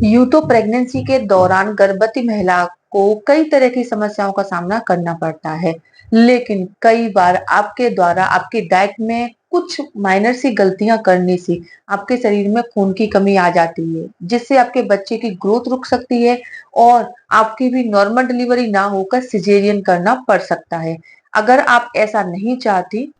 यूं तो प्रेगनेंसी के दौरान गर्भवती महिला को कई तरह की समस्याओं का सामना करना पड़ता है, लेकिन कई बार आपके द्वारा आपकी डाइट में कुछ माइनर सी गलतियां करने से आपके शरीर में खून की कमी आ जाती है, जिससे आपके बच्चे की ग्रोथ रुक सकती है और आपकी भी नॉर्मल डिलीवरी ना होकर सिजेरियन करना पड़ सकता है। अगर आप ऐसा नहीं चाहती।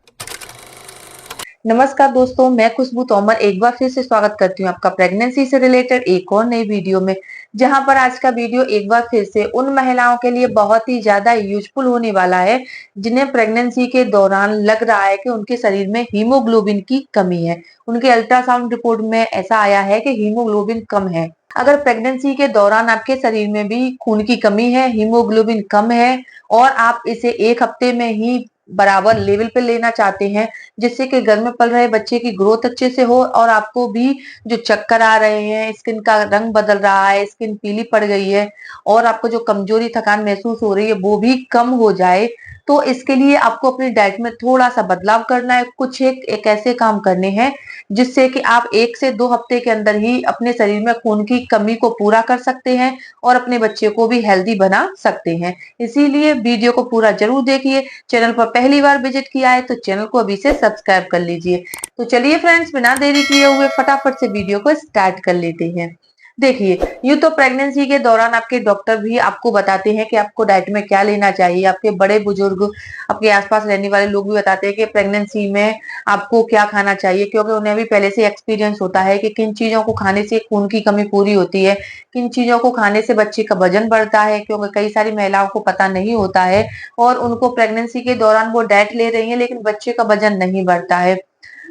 नमस्कार दोस्तों, मैं खुशबू तोमर एक बार फिर से स्वागत करती हूँ आपका प्रेगनेंसी से रिलेटेड एक और नई वीडियो में। जहां पर आज का वीडियो एक बार फिर से उन महिलाओं के लिए बहुत ही ज्यादा यूजफुल होने वाला है जिन्हें प्रेगनेंसी के दौरान लग रहा है कि उनके शरीर में हीमोग्लोबिन की कमी है। उनके अल्ट्रासाउंड रिपोर्ट में ऐसा आया है कि हीमोग्लोबिन कम है। अगर प्रेगनेंसी के दौरान आपके शरीर में भी खून की कमी है, हीमोग्लोबिन कम है और आप इसे एक हफ्ते में ही बराबर लेवल पे लेना चाहते हैं, जिससे कि घर में पल रहे बच्चे की ग्रोथ अच्छे से हो और आपको भी जो चक्कर आ रहे हैं, स्किन का रंग बदल रहा है, स्किन पीली पड़ गई है और आपको जो कमजोरी थकान महसूस हो रही है वो भी कम हो जाए, तो इसके लिए आपको अपनी डाइट में थोड़ा सा बदलाव करना है। कुछ एक ऐसे काम करने हैं जिससे कि आप 1 से 2 हफ्ते के अंदर ही अपने शरीर में खून की कमी को पूरा कर सकते हैं और अपने बच्चे को भी हेल्दी बना सकते हैं। इसीलिए वीडियो को पूरा जरूर देखिए। चैनल पर पहली बार विजिट किया है तो चैनल को अभी से सब्सक्राइब कर लीजिए। तो चलिए फ्रेंड्स, बिना देरी किए हुए फटाफट से वीडियो को स्टार्ट कर लेते हैं। देखिए, यूं तो प्रेगनेंसी के दौरान आपके डॉक्टर भी आपको बताते हैं कि आपको डाइट में क्या लेना चाहिए। आपके बड़े बुजुर्ग, आपके आसपास रहने वाले लोग भी बताते हैं कि प्रेगनेंसी में आपको क्या खाना चाहिए, क्योंकि उन्हें भी पहले से एक्सपीरियंस होता है कि किन चीजों को खाने से खून की कमी पूरी होती है, किन चीजों को खाने से बच्चे का वजन बढ़ता है, क्योंकि कई सारी महिलाओं को पता नहीं होता है और उनको प्रेगनेंसी के दौरान वो डाइट ले रही है लेकिन बच्चे का वजन नहीं बढ़ता है।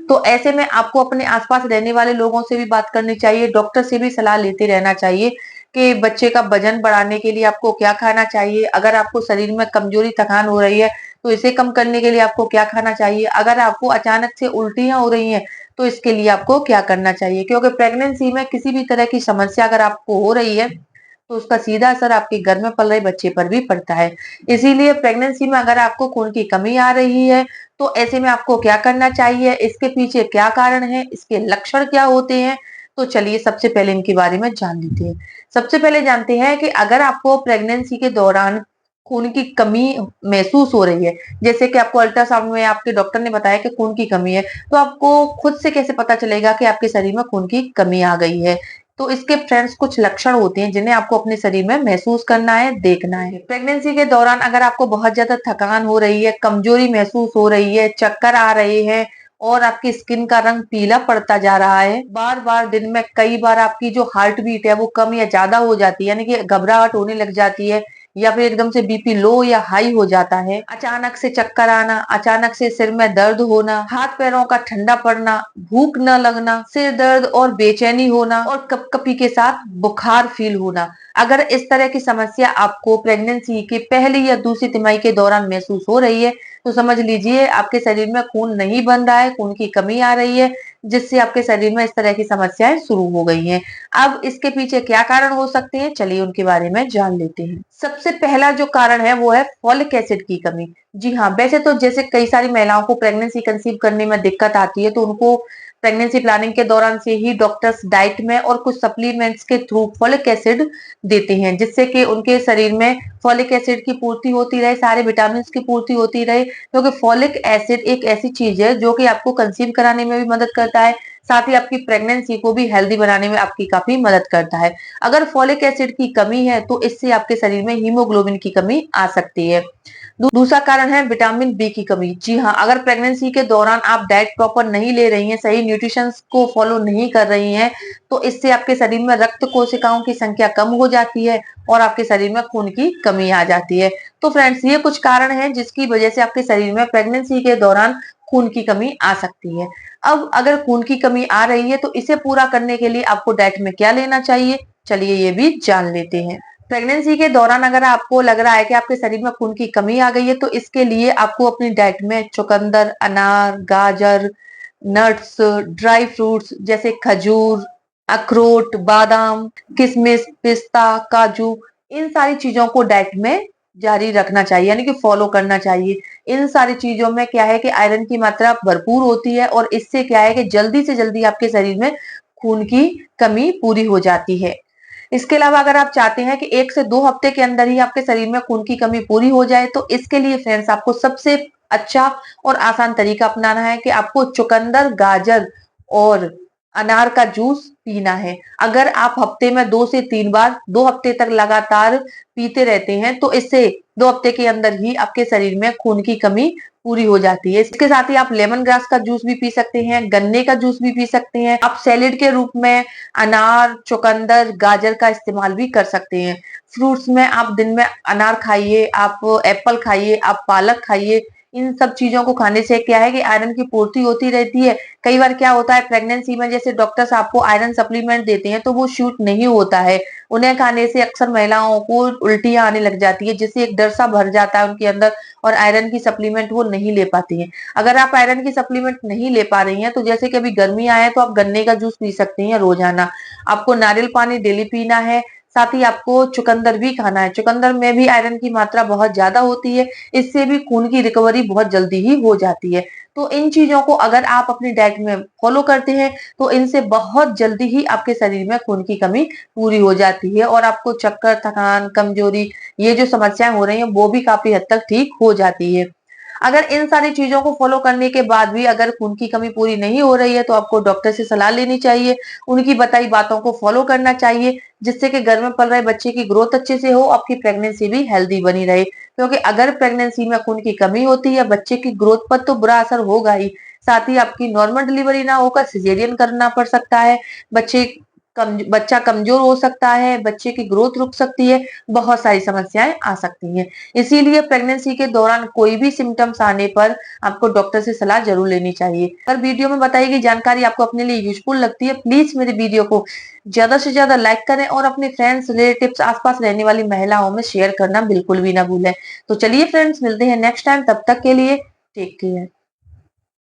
तो ऐसे में आपको अपने आसपास रहने वाले लोगों से भी बात करनी चाहिए, डॉक्टर से भी सलाह लेते रहना चाहिए कि बच्चे का वजन बढ़ाने के लिए आपको क्या खाना चाहिए। अगर आपको शरीर में कमजोरी थकान हो रही है तो इसे कम करने के लिए आपको क्या खाना चाहिए। अगर आपको अचानक से उल्टियां हो रही हैं तो इसके लिए आपको क्या करना चाहिए, क्योंकि प्रेगनेंसी में किसी भी तरह की समस्या अगर आपको हो रही है तो उसका सीधा असर आपके घर में पल रहे बच्चे पर भी पड़ता है। इसीलिए प्रेगनेंसी में अगर आपको खून की कमी आ रही है तो ऐसे में आपको क्या करना चाहिए, इसके पीछे क्या कारण है, इसके लक्षण क्या होते हैं, तो चलिए सबसे पहले इनके बारे में जान लेते हैं। सबसे पहले जानते हैं कि अगर आपको प्रेगनेंसी के दौरान खून की कमी महसूस हो रही है, जैसे कि आपको अल्ट्रासाउंड में आपके डॉक्टर ने बताया कि खून की कमी है, तो आपको खुद से कैसे पता चलेगा कि आपके शरीर में खून की कमी आ गई है। तो इसके फ्रेंड्स कुछ लक्षण होते हैं जिन्हें आपको अपने शरीर में महसूस करना है, देखना है। प्रेगनेंसी के दौरान अगर आपको बहुत ज्यादा थकान हो रही है, कमजोरी महसूस हो रही है, चक्कर आ रहे हैं और आपकी स्किन का रंग पीला पड़ता जा रहा है, बार बार दिन में कई बार आपकी जो हार्ट बीट है वो कम या ज्यादा हो जाती है, यानी कि घबराहट होने लग जाती है, या फिर एकदम से बीपी लो या हाई हो जाता है, अचानक से चक्कर आना, अचानक से सिर में दर्द होना, हाथ पैरों का ठंडा पड़ना, भूख न लगना, सिर दर्द और बेचैनी होना और कपकपी के साथ बुखार फील होना। अगर इस तरह की समस्या आपको प्रेगनेंसी के पहली या दूसरी तिमाही के दौरान महसूस हो रही है तो समझ लीजिए आपके शरीर में खून नहीं बन रहा है, खून की कमी आ रही है, जिससे आपके शरीर में इस तरह की समस्याएं शुरू हो गई हैं। अब इसके पीछे क्या कारण हो सकते हैं, चलिए उनके बारे में जान लेते हैं। सबसे पहला जो कारण है वो है फॉलिक एसिड की कमी। जी हाँ, वैसे तो जैसे कई सारी महिलाओं को प्रेगनेंसी कंसीव करने में दिक्कत आती है तो उनको प्रेगनेंसी प्लानिंग के दौरान से ही डॉक्टर्स डाइट में और कुछ सप्लीमेंट्स के थ्रू फॉलिक एसिड देते हैं, जिससे कि उनके शरीर में फॉलिक एसिड की पूर्ति होती रहे, सारे विटामिन की पूर्ति होती रहे, क्योंकि फॉलिक एसिड एक ऐसी चीज है जो कि आपको कंसीव कराने में भी मदद करता है, साथ ही आपकी प्रेगनेंसी को भी हेल्दी बनाने में आपकी काफी मदद करता है। अगर फॉलिक एसिड की कमी है तो इससे आपके शरीर में हीमोग्लोबिन की कमी आ सकती है। दूसरा कारण है विटामिन बी की कमी। जी हाँ, अगर प्रेगनेंसी के दौरान आप डाइट प्रॉपर नहीं ले रही हैं, सही न्यूट्रिशन को फॉलो नहीं कर रही हैं, तो इससे आपके शरीर में रक्त कोशिकाओं की संख्या कम हो जाती है और आपके शरीर में खून की कमी आ जाती है। तो फ्रेंड्स, ये कुछ कारण हैं जिसकी वजह से आपके शरीर में प्रेगनेंसी के दौरान खून की कमी आ सकती है। अब अगर खून की कमी आ रही है तो इसे पूरा करने के लिए आपको डाइट में क्या लेना चाहिए, चलिए ये भी जान लेते हैं। प्रेगनेंसी के दौरान अगर आपको लग रहा है कि आपके शरीर में खून की कमी आ गई है तो इसके लिए आपको अपनी डाइट में चुकंदर, अनार, गाजर, नट्स, ड्राई फ्रूट्स जैसे खजूर, अखरोट, बादाम, किशमिश, पिस्ता, काजू, इन सारी चीजों को डाइट में जारी रखना चाहिए, यानी कि फॉलो करना चाहिए। इन सारी चीजों में क्या है कि आयरन की मात्रा भरपूर होती है और इससे क्या है कि जल्दी से जल्दी आपके शरीर में खून की कमी पूरी हो जाती है। इसके अलावा अगर आप चाहते हैं कि 1 से 2 हफ्ते के अंदर ही आपके शरीर में खून की कमी पूरी हो जाए, तो इसके लिए फ्रेंड्स आपको सबसे अच्छा और आसान तरीका अपनाना है कि आपको चुकंदर, गाजर और अनार का जूस पीना है। अगर आप हफ्ते में 2 से 3 बार 2 हफ्ते तक लगातार पीते रहते हैं, तो इससे 2 हफ्ते के अंदर ही आपके शरीर में खून की कमी पूरी हो जाती है। इसके साथ ही आप लेमन ग्रास का जूस भी पी सकते हैं, गन्ने का जूस भी पी सकते हैं। आप सैलेड के रूप में अनार, चुकंदर, गाजर का इस्तेमाल भी कर सकते हैं। फ्रूट्स में आप दिन में अनार खाइए, आप एप्पल खाइए, आप पालक खाइए। इन सब चीजों को खाने से क्या है कि आयरन की पूर्ति होती रहती है। कई बार क्या होता है प्रेगनेंसी में, जैसे डॉक्टर्स आपको आयरन सप्लीमेंट देते हैं तो वो शूट नहीं होता है। उन्हें खाने से अक्सर महिलाओं को उल्टियां आने लग जाती है, जिससे एक डर सा भर जाता है उनके अंदर और आयरन की सप्लीमेंट वो नहीं ले पाती हैं। अगर आप आयरन की सप्लीमेंट नहीं ले पा रही हैं, तो जैसे कि अभी गर्मी आया है तो आप गन्ने का जूस पी सकती हैं रोजाना। आपको नारियल पानी डेली पीना है। साथ ही आपको चुकंदर भी खाना है। चुकंदर में भी आयरन की मात्रा बहुत ज्यादा होती है। इससे भी खून की रिकवरी बहुत जल्दी ही हो जाती है। तो इन चीजों को अगर आप अपनी डाइट में फॉलो करते हैं, तो इनसे बहुत जल्दी ही आपके शरीर में खून की कमी पूरी हो जाती है और आपको चक्कर, थकान, कमजोरी, ये जो समस्याएं हो रही हैं वो भी काफी हद तक ठीक हो जाती है। अगर इन सारी चीजों को फॉलो करने के बाद भी अगर खून की कमी पूरी नहीं हो रही है, तो आपको डॉक्टर से सलाह लेनी चाहिए। उनकी बताई बातों को फॉलो करना चाहिए, जिससे कि घर में पल रहे बच्चे की ग्रोथ अच्छे से हो, आपकी प्रेगनेंसी भी हेल्दी बनी रहे। क्योंकि अगर प्रेगनेंसी में खून की कमी होती है, बच्चे की ग्रोथ पर तो बुरा असर होगा ही। साथ ही आपकी नॉर्मल डिलीवरी ना होकर सिजेरियन करना पड़ सकता है। बच्चे बच्चा कमजोर हो सकता है, बच्चे की ग्रोथ रुक सकती है, बहुत सारी समस्याएं आ सकती हैं। इसीलिए प्रेगनेंसी के दौरान कोई भी सिम्टम्स आने पर आपको डॉक्टर से सलाह जरूर लेनी चाहिए। अगर वीडियो में बताई गई जानकारी आपको अपने लिए यूजफुल लगती है, प्लीज मेरे वीडियो को ज्यादा से ज्यादा लाइक करें और अपने फ्रेंड्स, रिलेटिव्स, आसपास रहने वाली महिलाओं में शेयर करना बिल्कुल भी ना भूलें। तो चलिए फ्रेंड्स, मिलते हैं नेक्स्ट टाइम। तब तक के लिए टेक केयर।